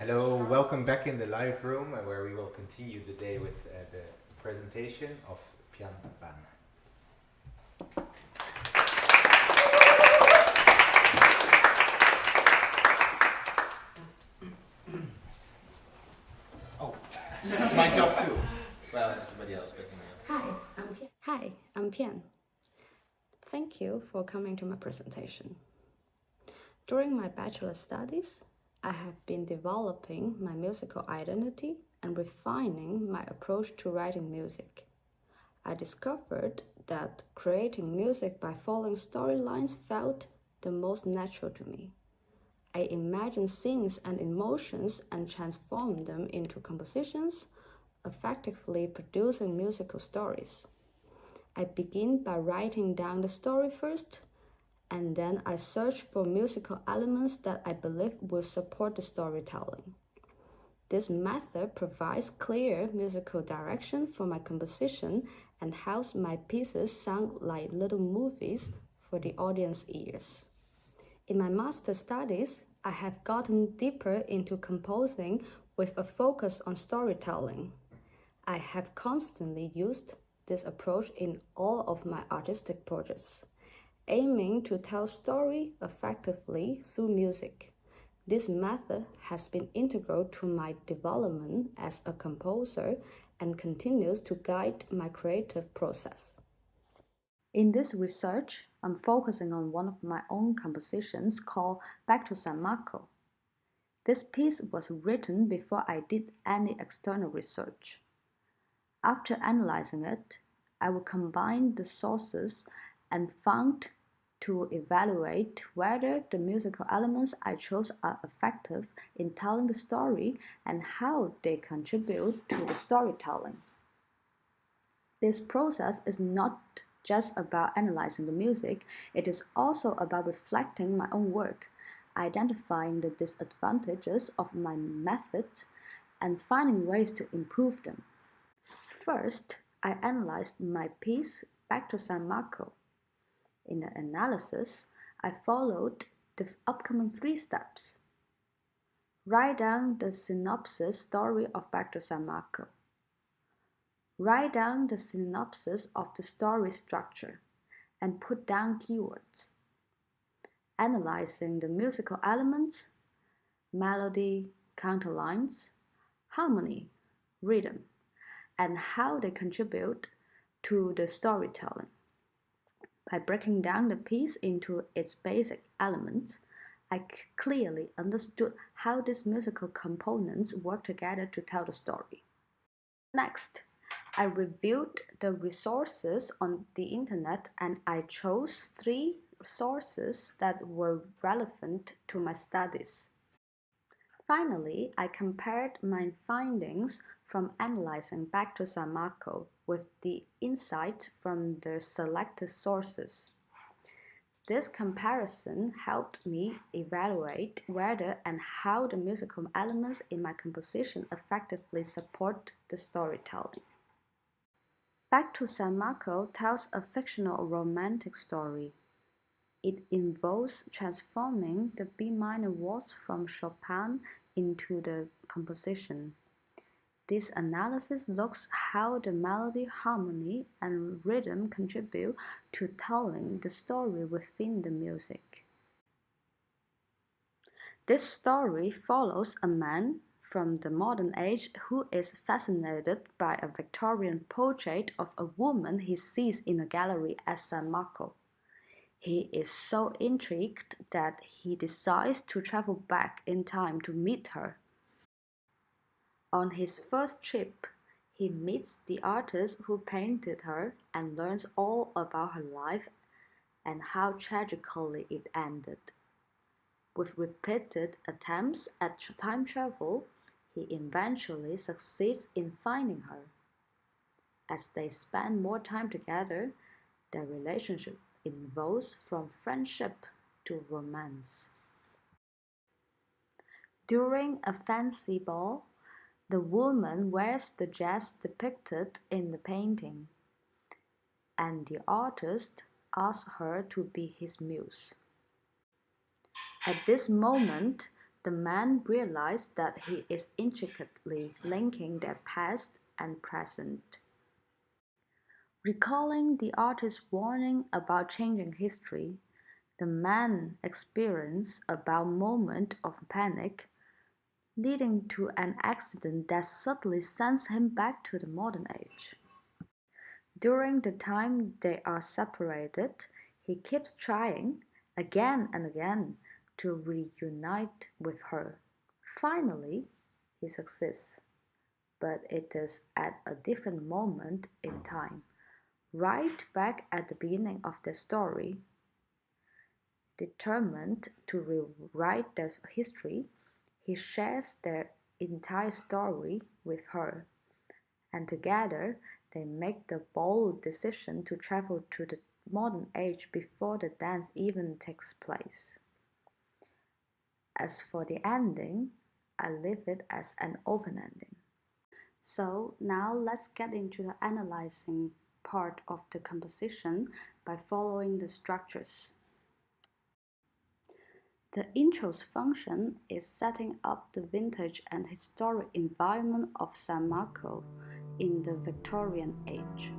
Hello, welcome back in the live room where we will continue the day with the presentation of Pian Vane. Oh, it's my job too. Well, if somebody else picking me up. Hi, I'm Pian. Thank you for coming to my presentation. During my bachelor studies, I have been developing my musical identity and refining my approach to writing music. I discovered that creating music by following storylines felt the most natural to me. I imagine scenes and emotions and transform them into compositions, effectively producing musical stories. I begin by writing down the story first, and then I search for musical elements that I believe will support the storytelling. This method provides clear musical direction for my composition and helps my pieces sound like little movies for the audience ears. In my master studies, I have gotten deeper into composing with a focus on storytelling. I have constantly used this approach in all of my artistic projects, aiming to tell story effectively through music. This method has been integral to my development as a composer and continues to guide my creative process. In this research, I'm focusing on one of my own compositions called Back to San Marco. This piece was written before I did any external research. After analyzing it, I will combine the sources and found to evaluate whether the musical elements I chose are effective in telling the story and how they contribute to the storytelling. This process is not just about analyzing the music, it is also about reflecting my own work, identifying the disadvantages of my method, and finding ways to improve them. First, I analyzed my piece Back to San Marco. In the analysis, I followed the upcoming 3 steps. Write down the synopsis story of Back to San Marco. Write down the synopsis of the story structure and put down keywords. Analyzing the musical elements, melody, counterlines, harmony, rhythm, and how they contribute to the storytelling. By breaking down the piece into its basic elements, I clearly understood how these musical components work together to tell the story. Next, I reviewed the resources on the internet and I chose 3 sources that were relevant to my studies. Finally, I compared my findings from analyzing Back to San Marco with the insight from the selected sources. This comparison helped me evaluate whether and how the musical elements in my composition effectively support the storytelling. Back to San Marco tells a fictional romantic story. It involves transforming the B minor waltz from Chopin into the composition. This analysis looks how the melody, harmony, and rhythm contribute to telling the story within the music. This story follows a man from the modern age who is fascinated by a Victorian portrait of a woman he sees in a gallery at San Marco. He is so intrigued that he decides to travel back in time to meet her. On his first trip, he meets the artist who painted her and learns all about her life and how tragically it ended. With repeated attempts at time travel, he eventually succeeds in finding her. As they spend more time together, their relationship evolves from friendship to romance. During a fancy ball, the woman wears the dress depicted in the painting, and the artist asks her to be his muse. At this moment, the man realized that he is intricately linking their past and present. Recalling the artist's warning about changing history, the man experienced a moment of panic, leading to an accident that suddenly sends him back to the modern age. During the time they are separated, he keeps trying, again and again, to reunite with her. Finally, he succeeds, but it is at a different moment in time. Right back at the beginning of the story, determined to rewrite their history, he shares their entire story with her, and together they make the bold decision to travel to the modern age before the dance even takes place. As for the ending, I leave it as an open ending. So now let's get into the analyzing part of the composition by following the structures. The intro's function is setting up the vintage and historic environment of San Marco in the Victorian age.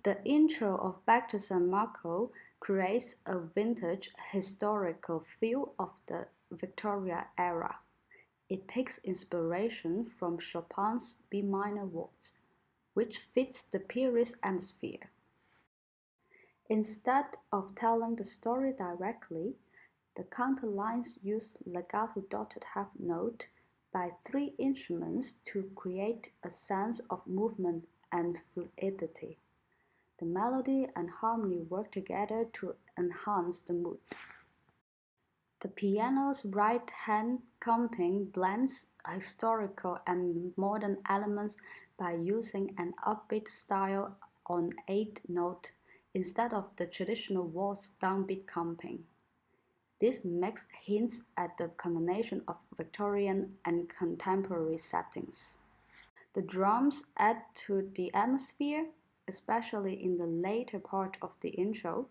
The intro of Back to San Marco creates a vintage historical feel of the Victoria era. It takes inspiration from Chopin's B minor waltz, which fits the period's atmosphere. Instead of telling the story directly, the counterlines use legato dotted half note by three instruments to create a sense of movement and fluidity. The melody and harmony work together to enhance the mood. The piano's right-hand comping blends historical and modern elements by using an upbeat style on 8-note instead of the traditional waltz downbeat comping. This makes hints at the combination of Victorian and contemporary settings. The drums add to the atmosphere, especially in the later part of the intro,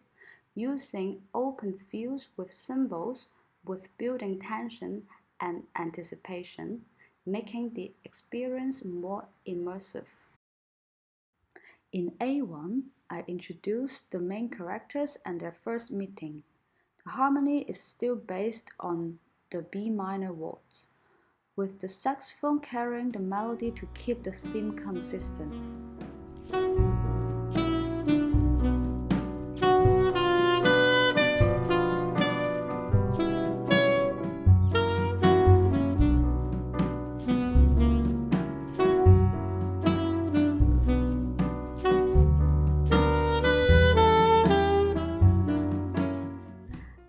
using open fills with cymbals with building tension and anticipation, making the experience more immersive. In A1, I introduced the main characters and their first meeting. The harmony is still based on the B minor waltz, with the saxophone carrying the melody to keep the theme consistent.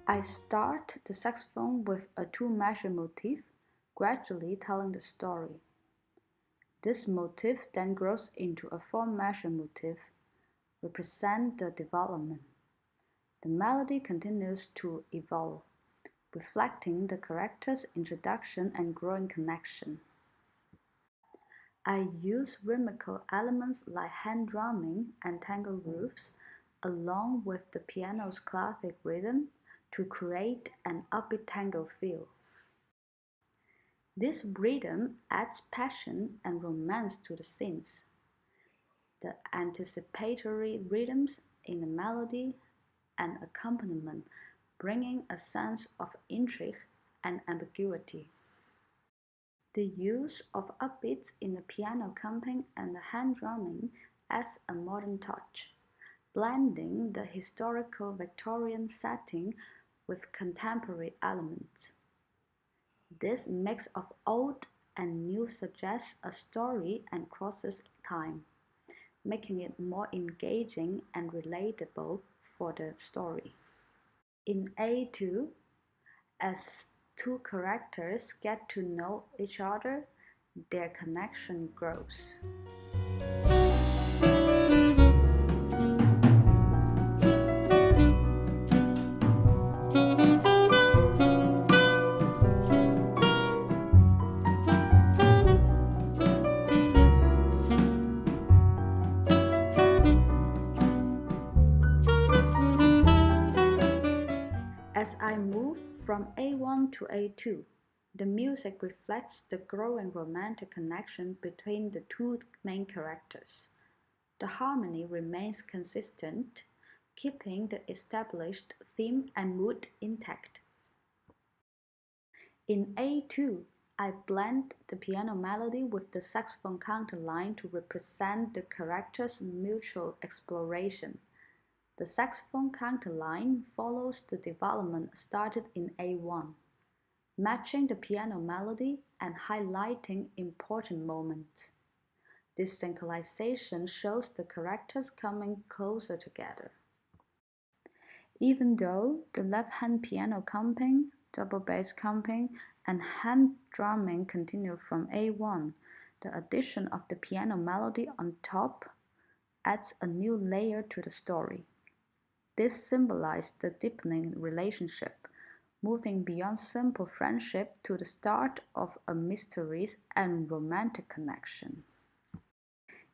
I start the saxophone with a 2-measure motif, gradually telling the story. This motif then grows into a 4-measure motif, represent the development. The melody continues to evolve, reflecting the character's introduction and growing connection. I use rhythmical elements like hand drumming and tango grooves, along with the piano's classic rhythm, to create an upbeat tango feel. This rhythm adds passion and romance to the scenes. The anticipatory rhythms in the melody and accompaniment bringing a sense of intrigue and ambiguity. The use of upbeats in the piano comping and the hand drumming adds a modern touch, blending the historical Victorian setting with contemporary elements. This mix of old and new suggests a story and crosses time, making it more engaging and relatable for the story. In A2, as two characters get to know each other, their connection grows. As I move from A1 to A2, the music reflects the growing romantic connection between the two main characters. The harmony remains consistent, keeping the established theme and mood intact. In A2, I blend the piano melody with the saxophone counterline to represent the characters' mutual exploration. The saxophone counterline follows the development started in A1, matching the piano melody and highlighting important moments. This synchronization shows the characters coming closer together. Even though the left-hand piano comping, double bass comping, and hand drumming continue from A1, the addition of the piano melody on top adds a new layer to the story. This symbolized the deepening relationship, moving beyond simple friendship to the start of a mysterious and romantic connection.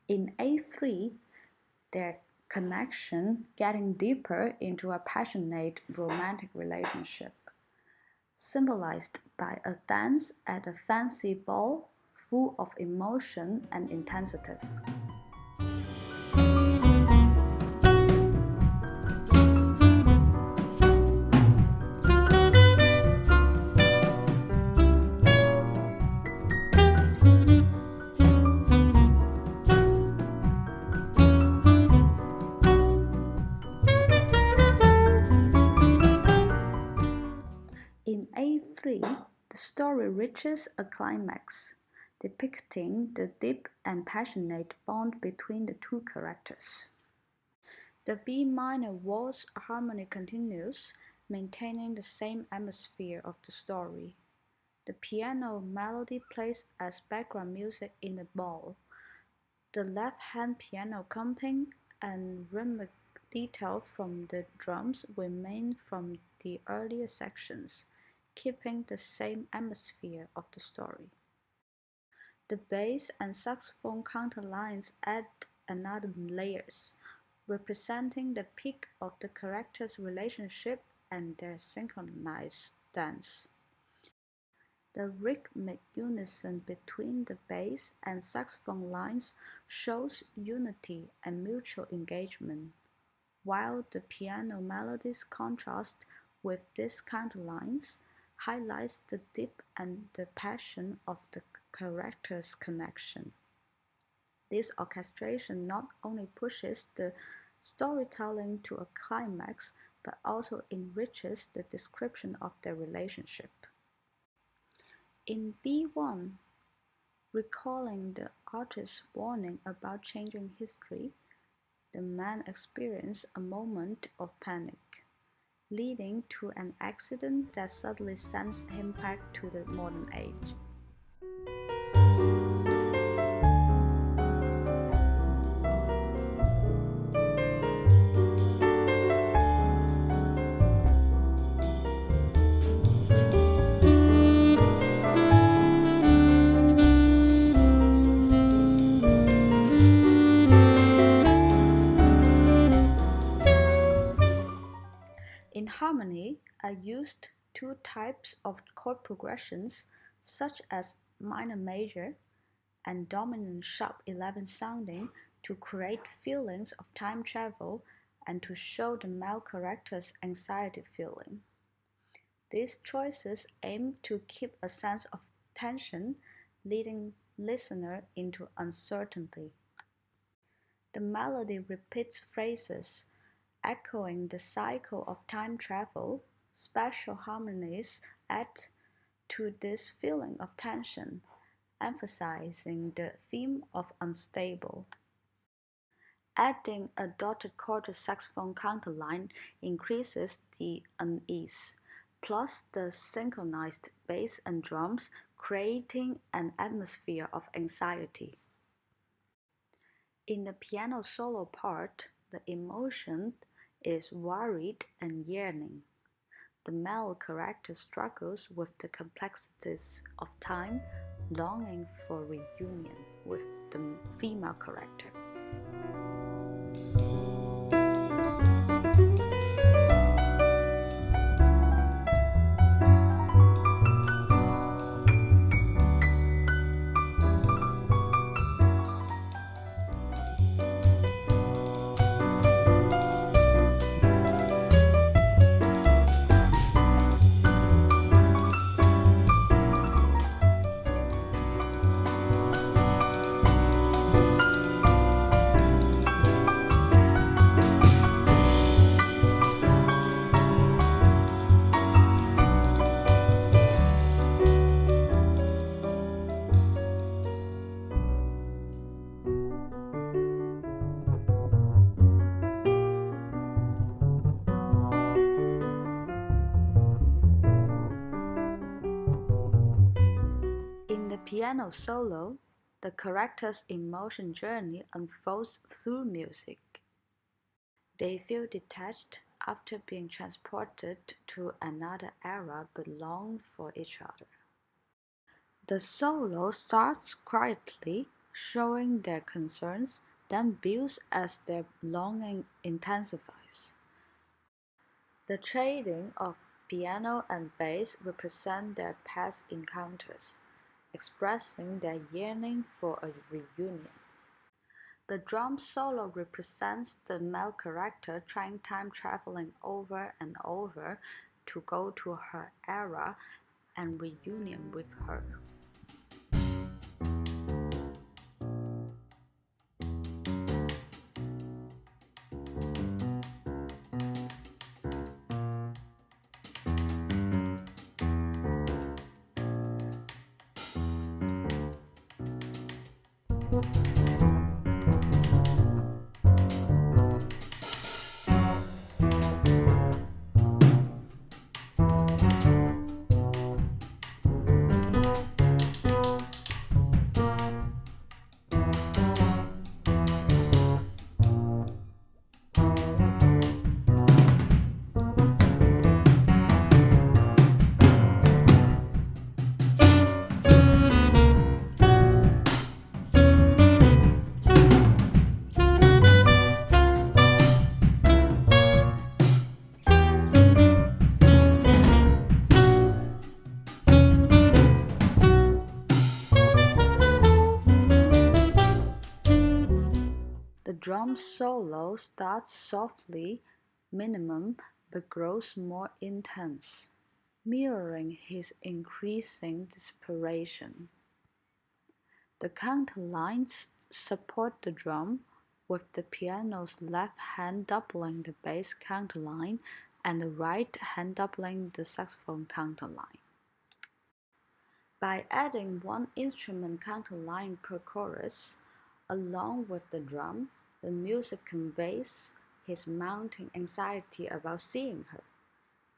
In A3, their connection getting deeper into a passionate romantic relationship, symbolized by a dance at a fancy ball full of emotion and intensity. In A3, the story reaches a climax, depicting the deep and passionate bond between the two characters. The B minor waltz harmony continues, maintaining the same atmosphere of the story. The piano melody plays as background music in the ball. The left-hand piano comping and rhythmic detail from the drums remain from the earlier sections, keeping the same atmosphere of the story. The bass and saxophone counterlines add another layers, representing the peak of the characters' relationship and their synchronized dance. The rhythmic unison between the bass and saxophone lines shows unity and mutual engagement, while the piano melodies contrast with these counterlines, highlights the depth and the passion of the characters' connection. This orchestration not only pushes the storytelling to a climax, but also enriches the description of their relationship. In B1, recalling the artist's warning about changing history, the man experiences a moment of panic, leading to an accident that suddenly sends him back to the modern age. In harmony, I used two types of chord progressions, such as minor major and dominant sharp 11 sounding, to create feelings of time travel and to show the male character's anxiety feeling. These choices aim to keep a sense of tension, leading listener into uncertainty. The melody repeats phrases, Echoing the cycle of time travel, special harmonies add to this feeling of tension, emphasizing the theme of unstable. Adding a dotted quarter saxophone counterline increases the unease, plus the synchronized bass and drums creating an atmosphere of anxiety. In the piano solo part, the emotion is worried and yearning. The male character struggles with the complexities of time, longing for reunion with the female character. In the piano solo, the character's emotion journey unfolds through music. They feel detached after being transported to another era but long for each other. The solo starts quietly, showing their concerns, then builds as their longing intensifies. The trading of piano and bass represent their past encounters, expressing their yearning for a reunion. The drum solo represents the male character trying time traveling over and over to go to her era and reunion with her. The drum solo starts softly, minimum, but grows more intense, mirroring his increasing desperation. The counterlines support the drum, with the piano's left hand doubling the bass counterline and the right hand doubling the saxophone counterline. By adding one instrument counterline per chorus, along with the drum, the music conveys his mounting anxiety about seeing her.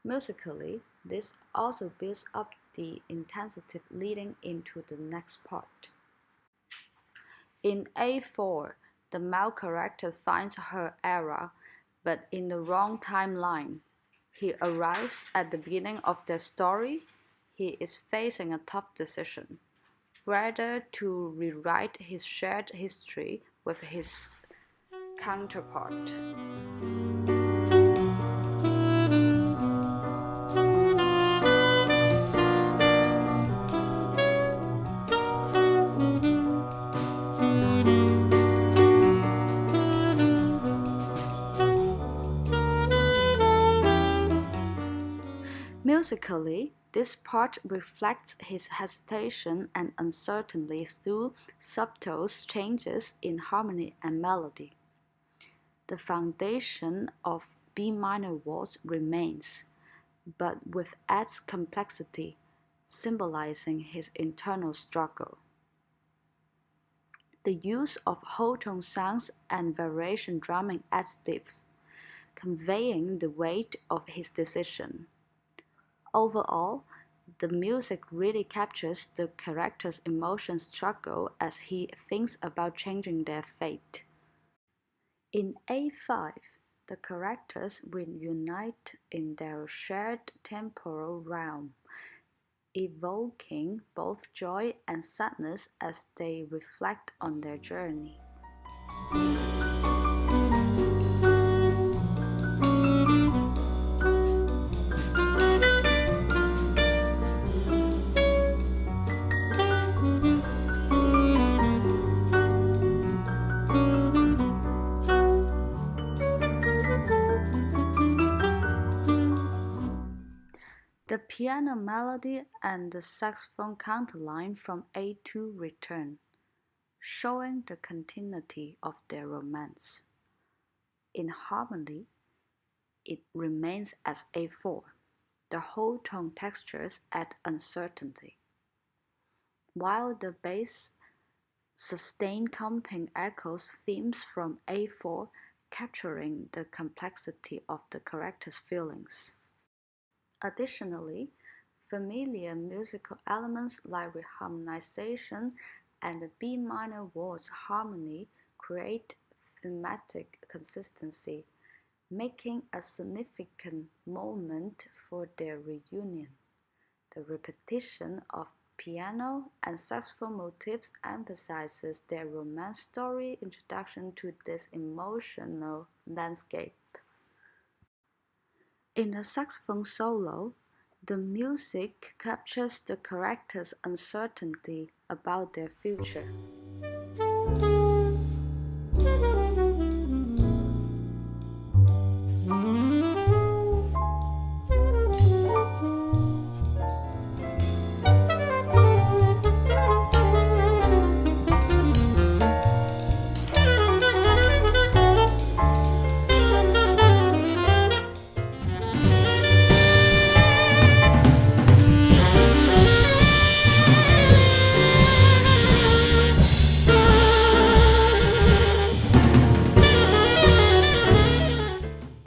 Musically, this also builds up the intensity leading into the next part. In A4, the male character finds her era, but in the wrong timeline. He arrives at the beginning of their story. He is facing a tough decision, whether to rewrite his shared history with his counterpart. Musically, this part reflects his hesitation and uncertainty through subtle changes in harmony and melody. The foundation of B minor waltz remains, but with adds complexity, symbolizing his internal struggle. The use of whole tone sounds and variation drumming adds depth, conveying the weight of his decision. Overall, the music really captures the character's emotion struggle as he thinks about changing their fate. In A5, the characters reunite in their shared temporal realm, evoking both joy and sadness as they reflect on their journey. The piano melody and the saxophone counterline from A2 return, showing the continuity of their romance. In harmony, it remains as A4. The whole tone textures add uncertainty, while the bass sustained comping echoes themes from A4, capturing the complexity of the character's feelings. Additionally, familiar musical elements like reharmonization and the B minor waltz harmony create thematic consistency, making a significant moment for their reunion. The repetition of piano and saxophone motifs emphasizes their romance story introduction to this emotional landscape. In the saxophone solo, the music captures the characters' uncertainty about their future.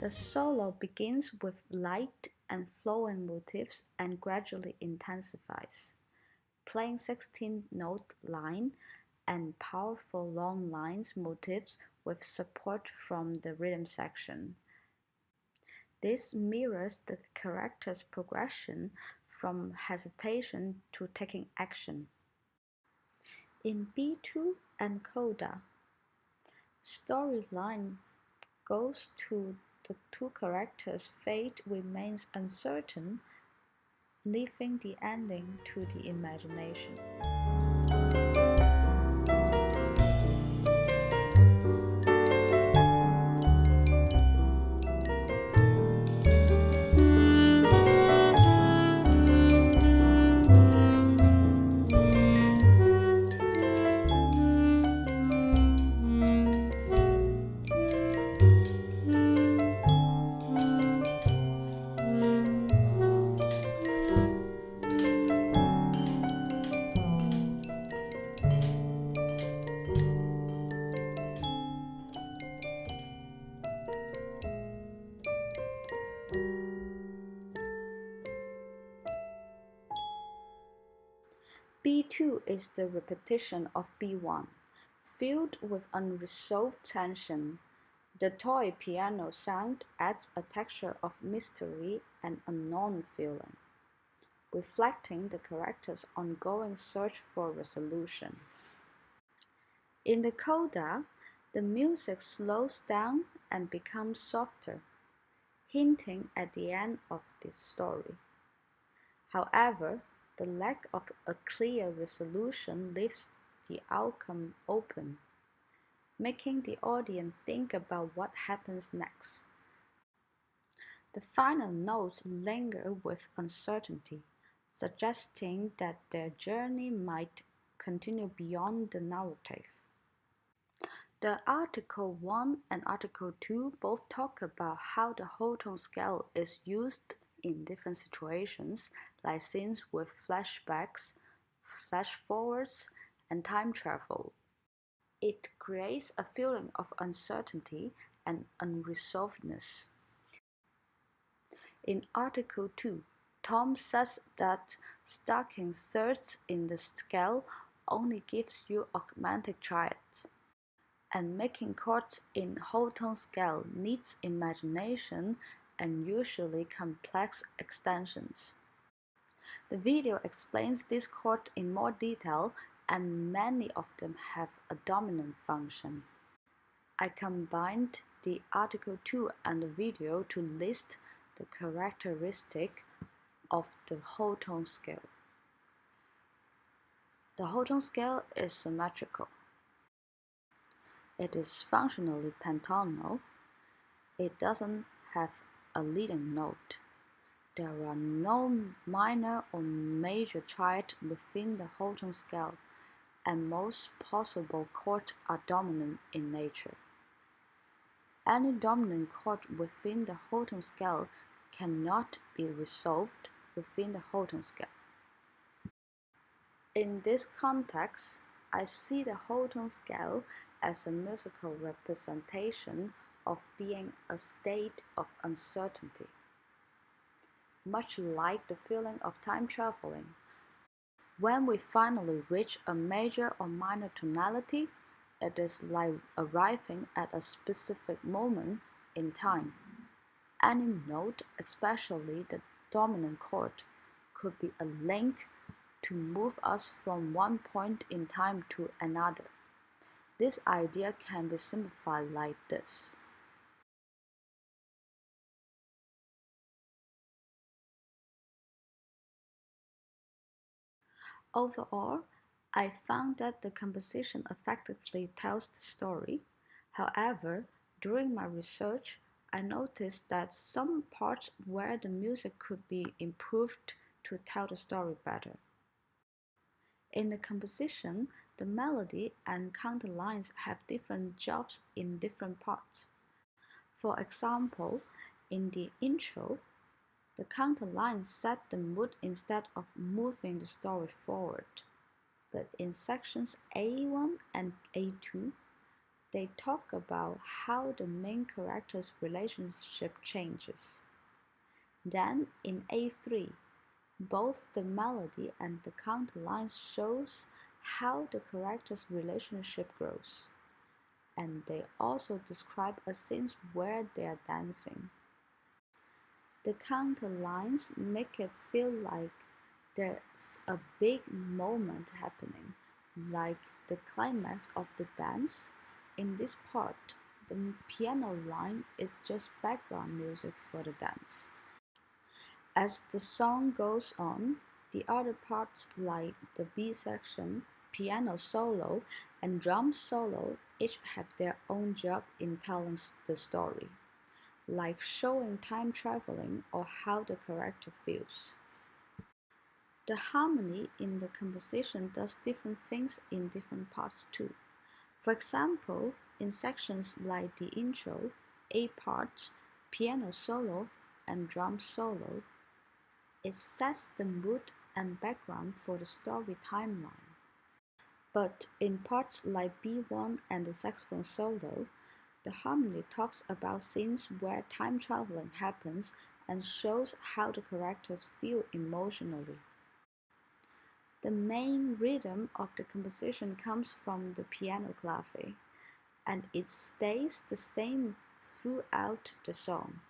The solo begins with light and flowing motifs and gradually intensifies, playing 16-note line and powerful long lines motifs with support from the rhythm section. This mirrors the character's progression from hesitation to taking action. In B2 and Coda, storyline goes to the two characters' fate remains uncertain, leaving the ending to the imagination. B2 is the repetition of B1, filled with unresolved tension. The toy piano sound adds a texture of mystery and unknown feeling, reflecting the character's ongoing search for resolution. In the coda, the music slows down and becomes softer, hinting at the end of this story. However, the lack of a clear resolution leaves the outcome open, making the audience think about what happens next. The final notes linger with uncertainty, suggesting that their journey might continue beyond the narrative. The Article 1 and Article 2 both talk about how the whole tone scale is used in different situations, like scenes with flashbacks, flash forwards, and time travel. It creates a feeling of uncertainty and unresolvedness. In Article 2, Tom says that stacking thirds in the scale only gives you augmented triads, and making chords in whole tone scale needs imagination and usually complex extensions. The video explains this chord in more detail, and many of them have a dominant function. I combined the Article 2 and the video to list the characteristic of the whole tone scale. The whole tone scale is symmetrical. It is functionally pentonal. It doesn't have a leading note. There are no minor or major triad within the whole tone scale, and most possible chords are dominant in nature. Any dominant chord within the whole tone scale cannot be resolved within the whole tone scale. In this context, I see the whole tone scale as a musical representation of being a state of uncertainty. Much like the feeling of time traveling, when we finally reach a major or minor tonality, it is like arriving at a specific moment in time. Any note, especially the dominant chord, could be a link to move us from one point in time to another. This idea can be simplified like this. Overall, I found that the composition effectively tells the story. However, during my research, I noticed that some parts where the music could be improved to tell the story better. In the composition, the melody and counterlines have different jobs in different parts. For example, in the intro, the counterlines set the mood instead of moving the story forward. But in sections A1 and A2, they talk about how the main character's relationship changes. Then in A3, both the melody and the counterlines shows how the character's relationship grows. And they also describe a scene where they are dancing. The counterlines make it feel like there's a big moment happening, like the climax of the dance. In this part, the piano line is just background music for the dance. As the song goes on, the other parts like the B section, piano solo, and drum solo each have their own job in telling the story, like showing time traveling or how the character feels. The harmony in the composition does different things in different parts too. For example, in sections like the intro, A part, piano solo, and drum solo, it sets the mood and background for the story timeline. But in parts like B1 and the saxophone solo, the harmony talks about scenes where time traveling happens and shows how the characters feel emotionally. The main rhythm of the composition comes from the piano clave, and it stays the same throughout the song.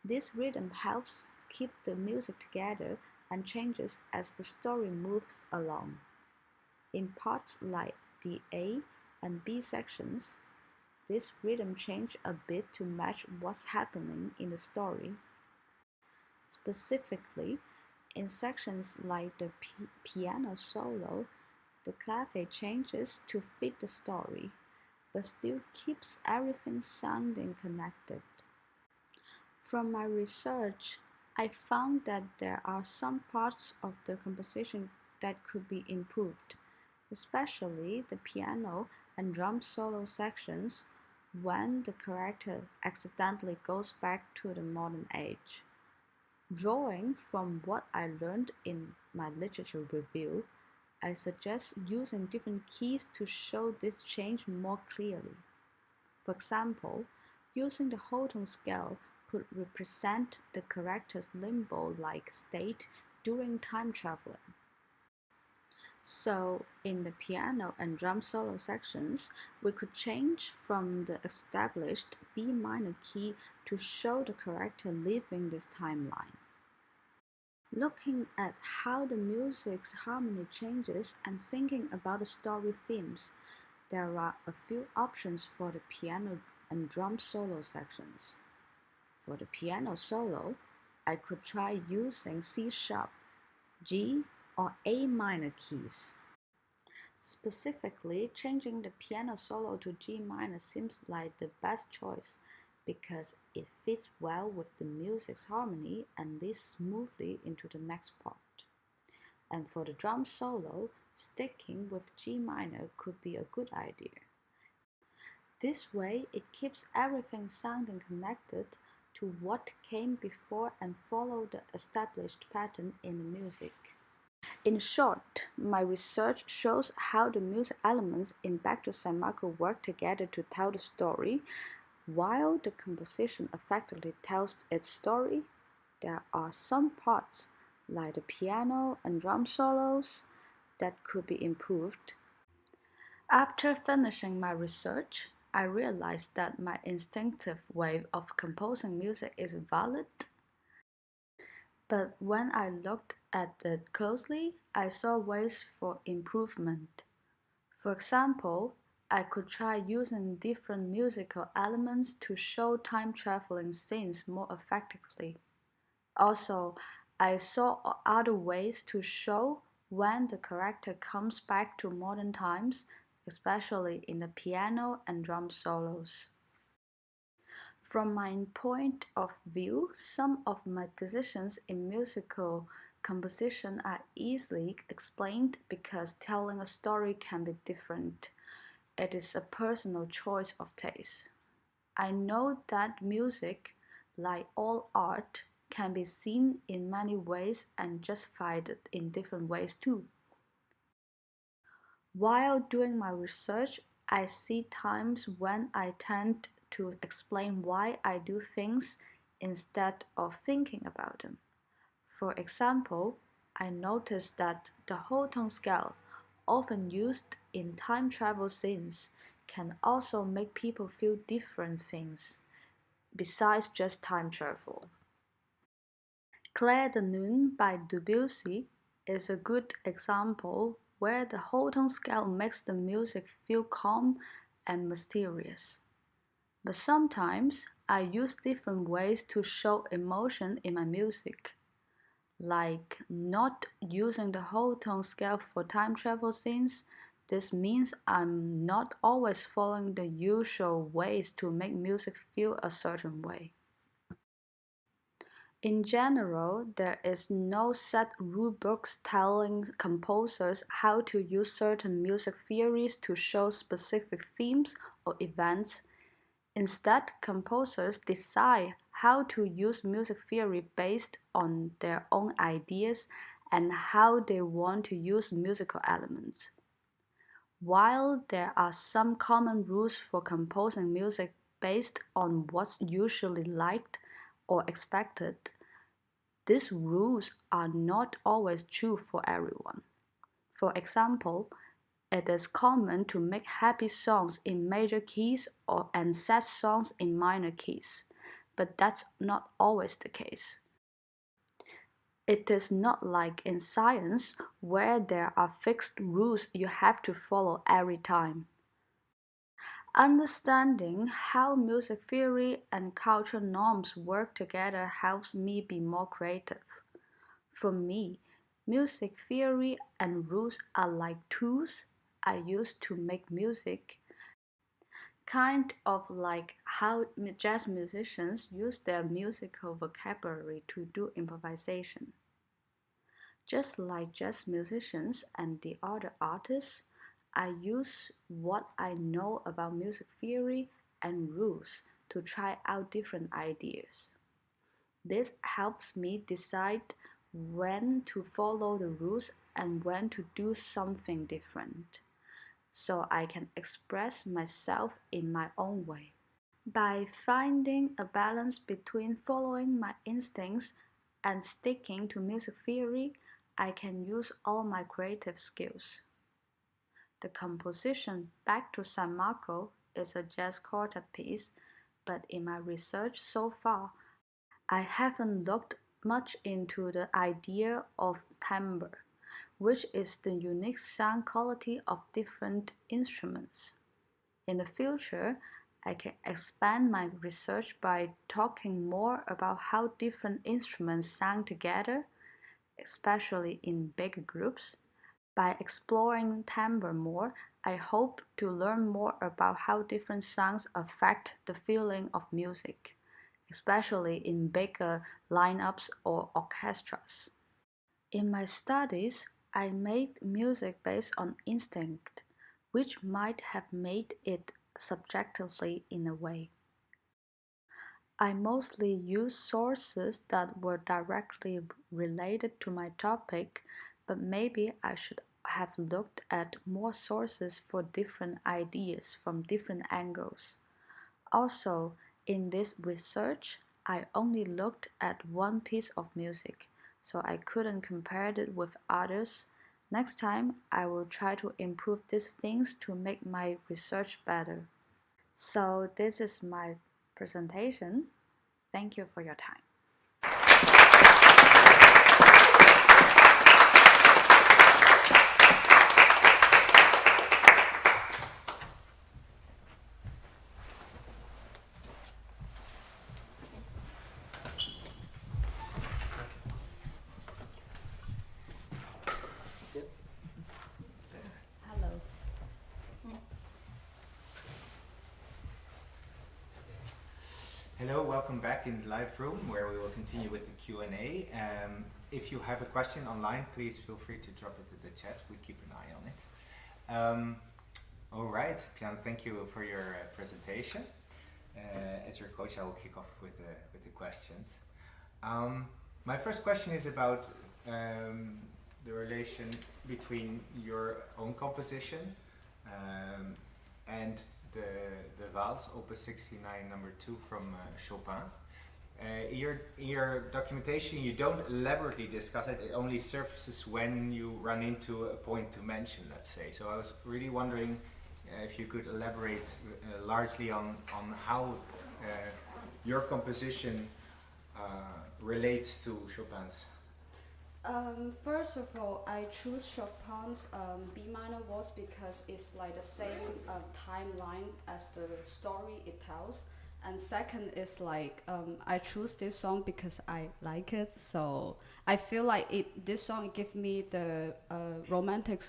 This rhythm helps keep the music together and changes as the story moves along. In parts like the A and B sections, this rhythm changes a bit to match what's happening in the story. Specifically, in sections like the piano solo, the clave changes to fit the story, but still keeps everything sounding connected. From my research, I found that there are some parts of the composition that could be improved, especially the piano and drum solo sections when the character accidentally goes back to the modern age. Drawing from what I learned in my literature review, I suggest using different keys to show this change more clearly. For example, using the whole tone scale could represent the character's limbo-like state during time traveling. So, in the piano and drum solo sections, we could change from the established B minor key to show the character leaving this timeline. Looking at how the music's harmony changes and thinking about the story themes, there are a few options for the piano and drum solo sections. For the piano solo, I could try using C sharp, G, or A minor keys. Specifically, changing the piano solo to G minor seems like the best choice because it fits well with the music's harmony and leads smoothly into the next part. And for the drum solo, sticking with G minor could be a good idea. This way, it keeps everything sounding connected to what came before and follow the established pattern in the music. In short, my research shows how the music elements in Back to San Marco work together to tell the story. While the composition effectively tells its story, there are some parts, like the piano and drum solos, that could be improved. After finishing my research, I realized that my instinctive way of composing music is valid. But when I looked at it closely, I saw ways for improvement. For example, I could try using different musical elements to show time-traveling scenes more effectively. Also, I saw other ways to show when the character comes back to modern times, especially in the piano and drum solos. From my point of view, some of my decisions in musical composition are easily explained because telling a story can be different. It is a personal choice of taste. I know that music, like all art, can be seen in many ways and justified in different ways too. While doing my research, I see times when I tend to explain why I do things instead of thinking about them. For example, I noticed that the whole tone scale, often used in time travel scenes, can also make people feel different things besides just time travel. Clair de Lune by Debussy is a good example where the whole tone scale makes the music feel calm and mysterious. But sometimes I use different ways to show emotion in my music, like not using the whole tone scale for time travel scenes. This means I'm not always following the usual ways to make music feel a certain way. In general, there is no set rulebooks telling composers how to use certain music theories to show specific themes or events. Instead, composers decide how to use music theory based on their own ideas and how they want to use musical elements. While there are some common rules for composing music based on what's usually liked or expected, these rules are not always true for everyone. For example, it is common to make happy songs in major keys and sad songs in minor keys, but that's not always the case. It is not like in science where there are fixed rules you have to follow every time. Understanding how music theory and cultural norms work together helps me be more creative. For me, music theory and rules are like tools I use to make music, kind of like how jazz musicians use their musical vocabulary to do improvisation. Just like jazz musicians and the other artists, I use what I know about music theory and rules to try out different ideas. This helps me decide when to follow the rules and when to do something different, so I can express myself in my own way. By finding a balance between following my instincts and sticking to music theory, I can use all my creative skills. The composition Back to San Marco is a jazz quartet piece, but in my research so far, I haven't looked much into the idea of timbre, which is the unique sound quality of different instruments. In the future, I can expand my research by talking more about how different instruments sound together, especially in bigger groups. By exploring timbre more, I hope to learn more about how different sounds affect the feeling of music, especially in bigger lineups or orchestras. In my studies, I made music based on instinct, which might have made it subjectively in a way. I mostly used sources that were directly related to my topic, but maybe I should have looked at more sources for different ideas from different angles. Also, in this research, I only looked at one piece of music, so I couldn't compare it with others. Next time, I will try to improve these things to make my research better. So, this is my presentation. Thank you for your time. Hello. Hello, welcome back in the live room where we will continue with the Q&A. If you have a question online, please feel free to drop it in the chat. We keep an eye on it. All right, Pian, thank you for your presentation. As your coach, I will kick off with the questions. My first question is about the relation between your own composition and the Valse, Opus 69, number 2 from Chopin. In your documentation, you don't elaborately discuss it. It only surfaces when you run into a point to mention, let's say. So I was really wondering if you could elaborate largely on how your composition relates to Chopin's. First of all, I choose Chopin's B minor waltz because it's like the same timeline as the story it tells. And second is like I choose this song because I like it. So I feel like this song gives me the romantic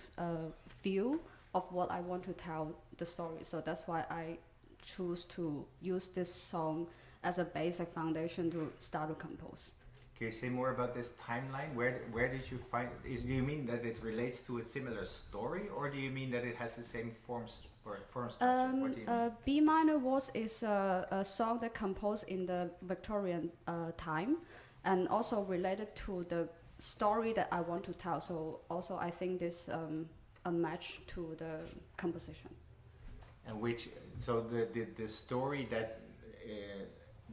feel of what I want to tell the story. So that's why I choose to use this song as a basic foundation to start to compose. Can you say more about this timeline? Where did you find? Do you mean that it relates to a similar story, or do you mean that it has the same form structure? What do you mean? B minor waltz is a song that composed in the Victorian time, and also related to the story that I want to tell. So also I think this a match to the composition. And so the story that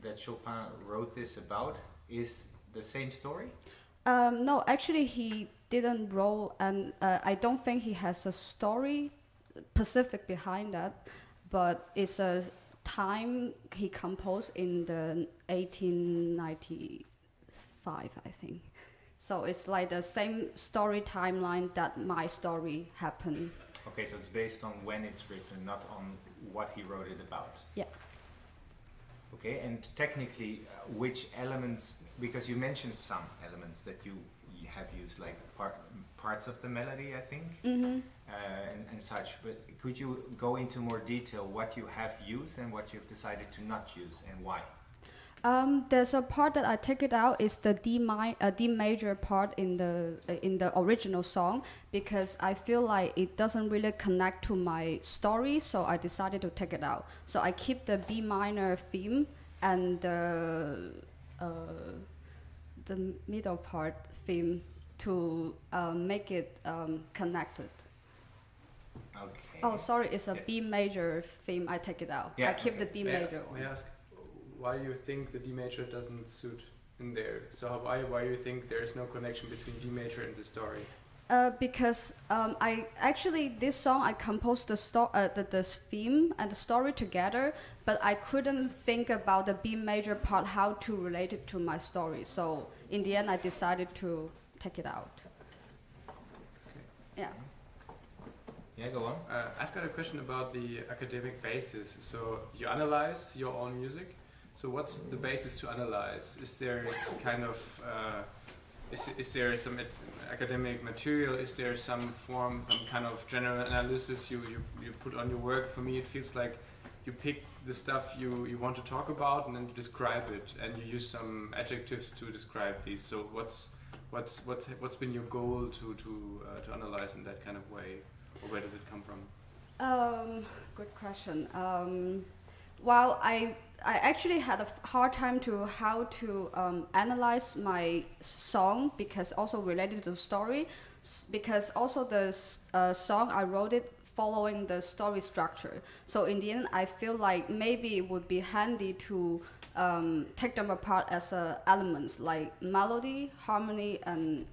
that Chopin wrote this about is the same story? No, actually he didn't wrote, and I don't think he has a story specific behind that, but it's a time he composed in the 1895, I think. So it's like the same story timeline that my story happened. Okay, so it's based on when it's written, not on what he wrote it about. Yeah. Okay, and technically, which elements, because you mentioned some elements that you have used, like parts of the melody, I think, and such, but could you go into more detail what you have used and what you've decided to not use and why? There's a part that I take it out is the D major part in the original song, because I feel like it doesn't really connect to my story, so I decided to take it out. So I keep the B minor theme and the middle part theme to make it connected. Okay. Oh, sorry, it's a B major theme. I take it out. Yeah, I keep okay. the D major. May I ask why you think the D major doesn't suit in there? So why you think there is no connection between D major and the story? Because I actually this song I composed the theme and the story together, but I couldn't think about the B major part how to relate it to my story. So in the end, I decided to take it out. Okay. Yeah. Yeah, go on. I've got a question about the academic basis. So you analyze your own music. So what's the basis to analyze? Is there kind of is there some academic material? Is there some kind of general analysis you put on your work? For me, it feels like you pick the stuff you want to talk about and then you describe it, and you use some adjectives to describe these. So what's been your goal to analyze in that kind of way, or where does it come from? Good question. Well, I actually had a hard time to how to analyze my song, because also related to the story, because also the song I wrote it following the story structure. So in the end, I feel like maybe it would be handy to take them apart as elements like melody, harmony, and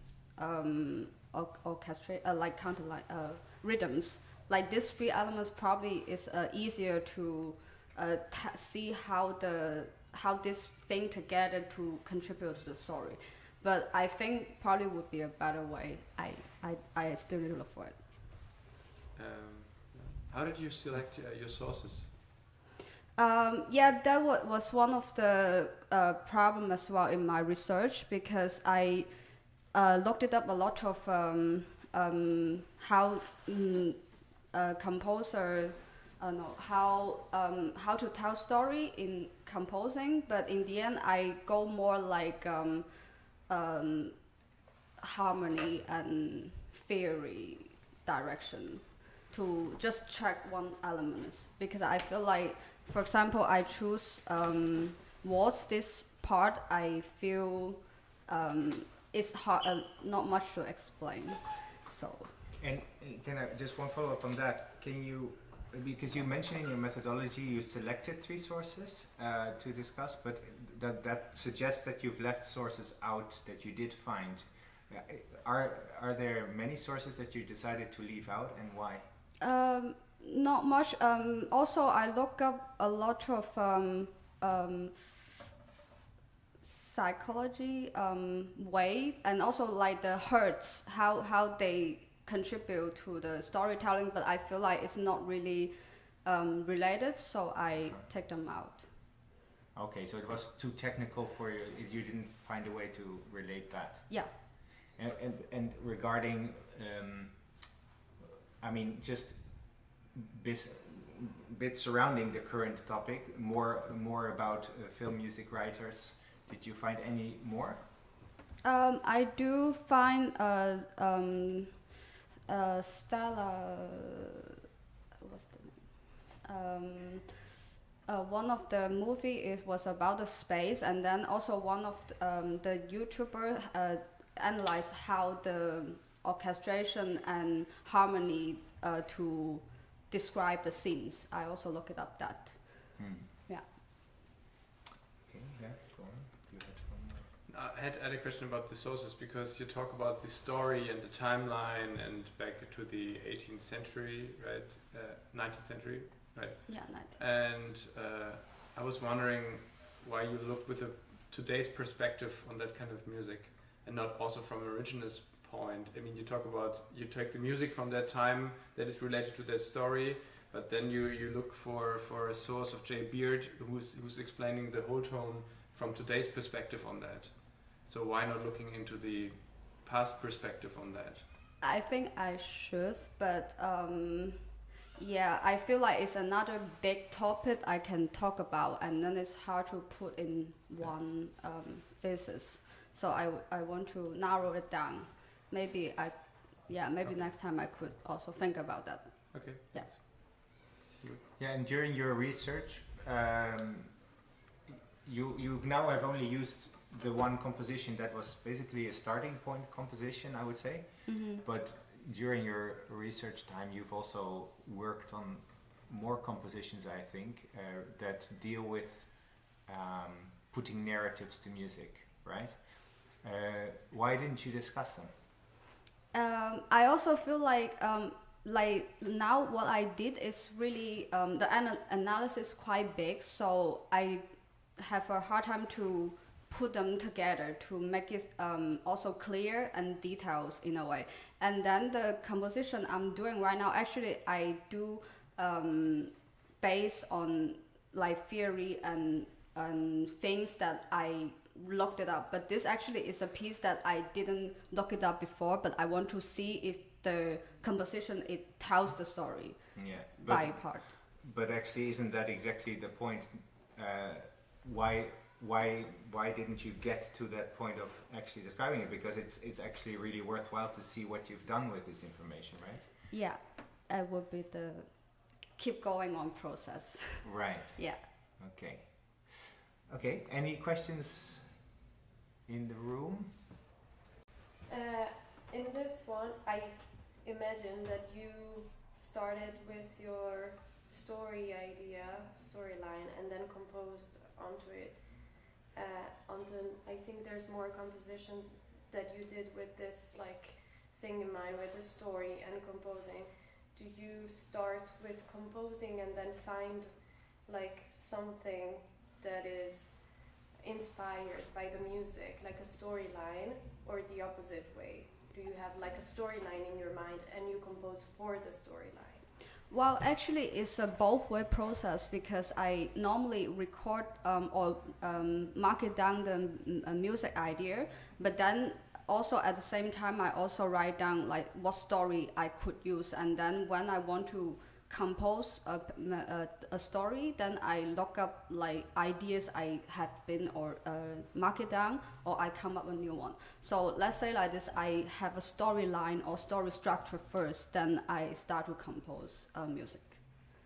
orchestrate, like counterline rhythms. Like these three elements probably is easier to see how this thing together to contribute to the story. But I think probably would be a better way. I still need to look for it. How did you select your sources? Yeah, that was one of the problem as well in my research, because I looked it up a lot of how composer how to tell story in composing, but in the end I go more like harmony and theory direction to just track one element, because I feel like, for example, I choose was this part I feel it's hard, not much to explain. So. And can I just one follow up on that? Can you, because you mentioned in your methodology you selected 3 sources to discuss, but that suggests that you've left sources out that you did find. Are there many sources that you decided to leave out, and why? Not much. Also, I look up a lot of psychology way, and also like the hertz, how they contribute to the storytelling, but I feel like it's not really related, so I take them out. Okay, so it was too technical for you. You didn't find a way to relate that. Yeah. And regarding, I mean, just bits surrounding the current topic, more about film music writers. Did you find any more? I do find Stella. What's the name? One of the movie was about the space, and then also one of the YouTuber analyzed how the orchestration and harmony to describe the scenes. I also looked it up that. Yeah. Okay, yeah, go on. You had one. I had a question about the sources, because you talk about the story and the timeline and back to the 18th century, right? 19th century, right? Yeah, 19th. And I was wondering why you look with today's perspective on that kind of music, and not also from an originalist point. I mean, you take the music from that time that is related to that story, but then you look for a source of Jay Beard who's explaining the whole tone from today's perspective on that. So why not looking into the past perspective on that? I think I should, but Yeah, I feel like it's another big topic I can talk about, and then it's hard to put in one thesis. So I want to narrow it down. Maybe next time I could also think about that. Okay. Yeah. Yeah, and during your research, you now have only used the one composition that was basically a starting point composition, I would say. But during your research time, you've also worked on more compositions, I think, that deal with putting narratives to music, right? Why didn't you discuss them? I also feel like now what I did is really the analysis quite big, so I have a hard time to put them together to make it also clear and details in a way. And then the composition I'm doing right now, actually I do based on like theory and things that I looked it up. But this actually is a piece that I didn't look it up before, but I want to see if the composition, it tells the story by part. But actually, isn't that exactly the point? Why didn't you get to that point of actually describing it? Because it's actually really worthwhile to see what you've done with this information, right? Yeah, it would be the keep going on process. Right. Yeah. Okay. Any questions in the room? In this one, I imagine that you started with your storyline, and then composed onto it. I think there's more composition that you did with this like thing in mind, with the story and composing. Do you start with composing and then find like something that is inspired by the music, like a storyline, or the opposite way? Do you have like a storyline in your mind and you compose for the storyline? Well, actually, it's a both-way process, because I normally record or mark it down the music idea, but then also at the same time I also write down like what story I could use, and then when I want to compose a story, then I look up like ideas I have been or mark it down, or I come up with a new one. So let's say like this, I have a storyline or story structure first, then I start to compose music.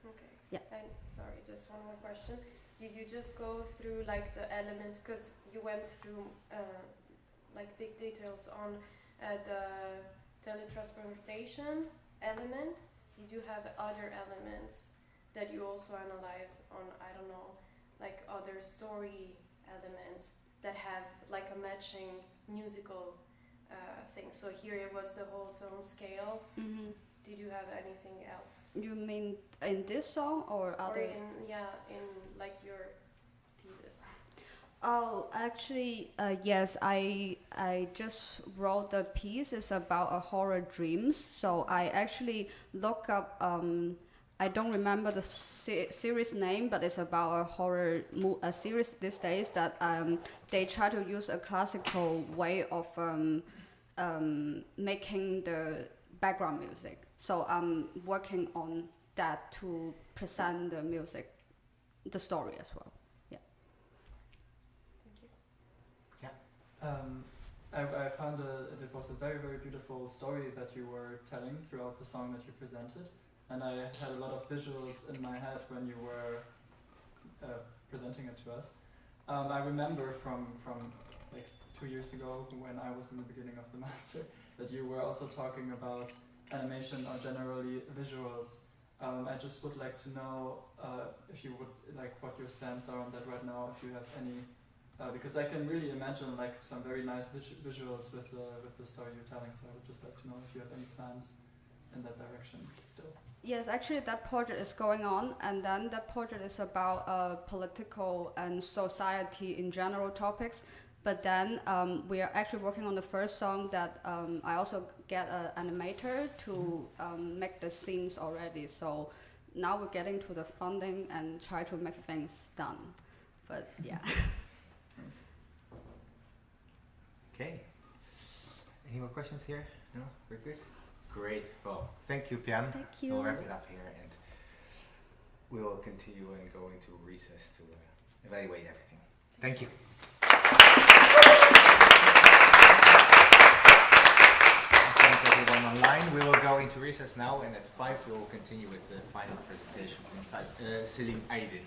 Okay. Yeah. And sorry, just one more question. Did you just go through like the element, because you went through like big details on the teletransportation element? Did you have other elements that you also analyzed on, I don't know, like other story elements that have like a matching musical thing? So here it was the whole tone scale. Mm-hmm. Did you have anything else? You mean in this song or other? Or in like your thesis? Oh, actually, yes. I just wrote the piece. It's about a horror dreams. So I actually look up. I don't remember the series name, but it's about a horror a series these days that they try to use a classical way of making the background music. So I'm working on that to present the music, the story as well. I found it was a very, very beautiful story that you were telling throughout the song that you presented, and I had a lot of visuals in my head when you were presenting it to us. I remember from like 2 years ago, when I was in the beginning of the master, that you were also talking about animation or generally visuals. I just would like to know if you would like what your stance are on that right now, if you have any. Because I can really imagine like some very nice visuals with the story you're telling, so I would just like to know if you have any plans in that direction still. Yes, actually that project is going on, and then that project is about political and society in general topics. But then we are actually working on the first song that I also get an animator to make the scenes already. So now we're getting to the funding and try to make things done. But yeah. Okay. Any more questions here? No? We're good? Great. Well, thank you, Pian. Thank you. We'll wrap it up here, and we'll continue and go into recess to evaluate everything. Thank you. Thanks everyone online. We will go into recess now, and at 5 we will continue with the final presentation from Selim Aydın.